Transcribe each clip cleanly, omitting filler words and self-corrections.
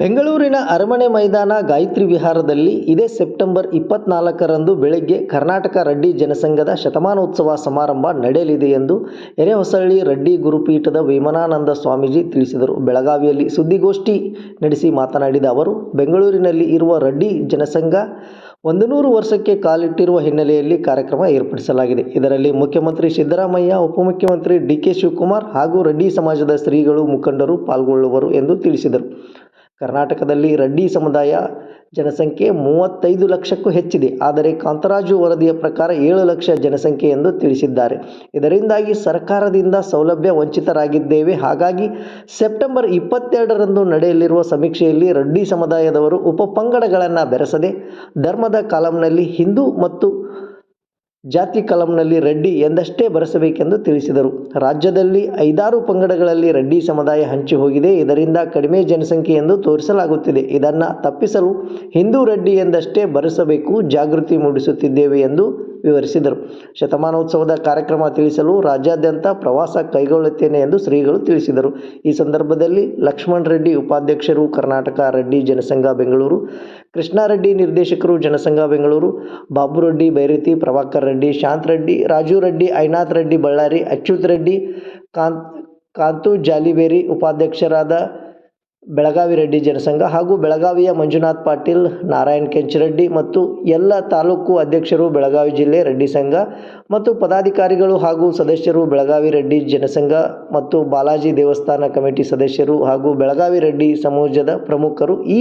ಬೆಂಗಳೂರಿನ ಅರಮನೆ ಮೈದಾನ ಗಾಯತ್ರಿ ವಿಹಾರದಲ್ಲಿ ಇದೇ ಸೆಪ್ಟೆಂಬರ್ 24ರಂದು ಬೆಳಗ್ಗೆ ಕರ್ನಾಟಕ ರೆಡ್ಡಿ ಜನಸಂಘದ ಶತಮಾನೋತ್ಸವ ಸಮಾರಂಭ ನಡೆಯಲಿದೆ ಎಂದು ಎರೆಹೊಸಳ್ಳಿ ರೆಡ್ಡಿ ಗುರುಪೀಠದ ವಿಮಲಾನಂದ ಸ್ವಾಮೀಜಿ ತಿಳಿಸಿದರು. ಬೆಳಗಾವಿಯಲ್ಲಿ ಸುದ್ದಿಗೋಷ್ಠಿ ನಡೆಸಿ ಮಾತನಾಡಿದ ಅವರು, ಬೆಂಗಳೂರಿನಲ್ಲಿ ಇರುವ ರೆಡ್ಡಿ ಜನಸಂಘ 100 ವರ್ಷಕ್ಕೆ ಕಾಲಿಟ್ಟಿರುವ ಹಿನ್ನೆಲೆಯಲ್ಲಿ ಕಾರ್ಯಕ್ರಮ ಏರ್ಪಡಿಸಲಾಗಿದೆ. ಇದರಲ್ಲಿ ಮುಖ್ಯಮಂತ್ರಿ ಸಿದ್ದರಾಮಯ್ಯ, ಉಪಮುಖ್ಯಮಂತ್ರಿ ಡಿ.ಕೆ. ಶಿವಕುಮಾರ್ ಹಾಗೂ ರೆಡ್ಡಿ ಸಮಾಜದ ಶ್ರೀಗಳು, ಮುಖಂಡರು ಪಾಲ್ಗೊಳ್ಳುವರು ಎಂದು ತಿಳಿಸಿದರು. ಕರ್ನಾಟಕದಲ್ಲಿ ರೆಡ್ಡಿ ಸಮುದಾಯ ಜನಸಂಖ್ಯೆ 35 ಲಕ್ಷಕ್ಕೂ ಹೆಚ್ಚಿದೆ. ಆದರೆ ಕಾಂತರಾಜು ವರದಿಯ ಪ್ರಕಾರ 7 ಲಕ್ಷ ಜನಸಂಖ್ಯೆ ಎಂದು ತಿಳಿಸಿದ್ದಾರೆ. ಇದರಿಂದಾಗಿ ಸರ್ಕಾರದಿಂದ ಸೌಲಭ್ಯ ವಂಚಿತರಾಗಿದ್ದೇವೆ. ಹಾಗಾಗಿ ಸೆಪ್ಟೆಂಬರ್ 22ರಂದು ನಡೆಯಲಿರುವ ಸಮೀಕ್ಷೆಯಲ್ಲಿ ರೆಡ್ಡಿ ಸಮುದಾಯದವರು ಉಪಪಂಗಡಗಳನ್ನು ಬೆರೆಸದೆ ಧರ್ಮದ ಕಾಲಂನಲ್ಲಿ ಹಿಂದೂ ಮತ್ತು ಜಾತಿ ಕಾಲಂನಲ್ಲಿ ರೆಡ್ಡಿ ಎಂದಷ್ಟೇ ಬರೆಸಬೇಕೆಂದು ತಿಳಿಸಿದರು. ರಾಜ್ಯದಲ್ಲಿ 5-6 ಪಂಗಡಗಳಲ್ಲಿ ರೆಡ್ಡಿ ಸಮುದಾಯ ಹಂಚಿ ಹೋಗಿದೆ. ಇದರಿಂದ ಕಡಿಮೆ ಜನಸಂಖ್ಯೆ ಎಂದು ತೋರಿಸಲಾಗುತ್ತಿದೆ. ಇದನ್ನು ತಪ್ಪಿಸಲು ಹಿಂದೂ ರೆಡ್ಡಿ ಎಂದಷ್ಟೇ ಬರೆಸಬೇಕು, ಜಾಗೃತಿ ಮೂಡಿಸುತ್ತಿದ್ದೇವೆ ಎಂದು ವಿವರಿಸಿದರು. ಶತಮಾನೋತ್ಸವದ ಕಾರ್ಯಕ್ರಮ ತಿಳಿಸಲು ರಾಜ್ಯಾದ್ಯಂತ ಪ್ರವಾಸ ಕೈಗೊಳ್ಳುತ್ತೇನೆ ಎಂದು ಶ್ರೀಗಳು ತಿಳಿಸಿದರು. ಈ ಸಂದರ್ಭದಲ್ಲಿ ಲಕ್ಷ್ಮಣ್ ರೆಡ್ಡಿ ಉಪಾಧ್ಯಕ್ಷರು, ಕರ್ನಾಟಕ ರೆಡ್ಡಿ ಜನಸಂಘ ಬೆಂಗಳೂರು, ಕೃಷ್ಣಾರೆಡ್ಡಿ ನಿರ್ದೇಶಕರು, ಜನಸಂಘ ಬೆಂಗಳೂರು, ಬಾಬುರೆಡ್ಡಿ ಬೈರತಿ, ಪ್ರಭಾಕರ್ ರೆಡ್ಡಿ, ಶಾಂತ್ ರೆಡ್ಡಿ, ರಾಜು ರೆಡ್ಡಿ, ಐನಾಥ್ ರೆಡ್ಡಿ ಬಳ್ಳಾರಿ, ಅಚ್ಯುತ್ ರೆಡ್ಡಿ, ಕಾಂತು ಜಾಲಿಬೇರಿ ಉಪಾಧ್ಯಕ್ಷರಾದ ಬೆಳಗಾವಿ ರೆಡ್ಡಿ ಜನಸಂಘ ಹಾಗೂ ಬೆಳಗಾವಿಯ ಮಂಜುನಾಥ್ ಪಾಟೀಲ್, ನಾರಾಯಣ್ ಕೆಂಚರೆಡ್ಡಿ ಮತ್ತು ಎಲ್ಲ ತಾಲೂಕು ಅಧ್ಯಕ್ಷರು, ಬೆಳಗಾವಿ ಜಿಲ್ಲೆ ರೆಡ್ಡಿ ಸಂಘ ಮತ್ತು ಪದಾಧಿಕಾರಿಗಳು ಹಾಗೂ ಸದಸ್ಯರು, ಬೆಳಗಾವಿ ರೆಡ್ಡಿ ಜನಸಂಘ ಮತ್ತು ಬಾಲಾಜಿ ದೇವಸ್ಥಾನ ಕಮಿಟಿ ಸದಸ್ಯರು ಹಾಗೂ ಬೆಳಗಾವಿ ರೆಡ್ಡಿ ಸಮಾಜದ ಪ್ರಮುಖರು ಈ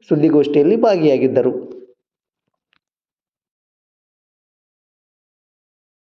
ಸುದ್ದಿಗೋಷ್ಠಿಯಲ್ಲಿ ಭಾಗಿಯಾಗಿದ್ದರು.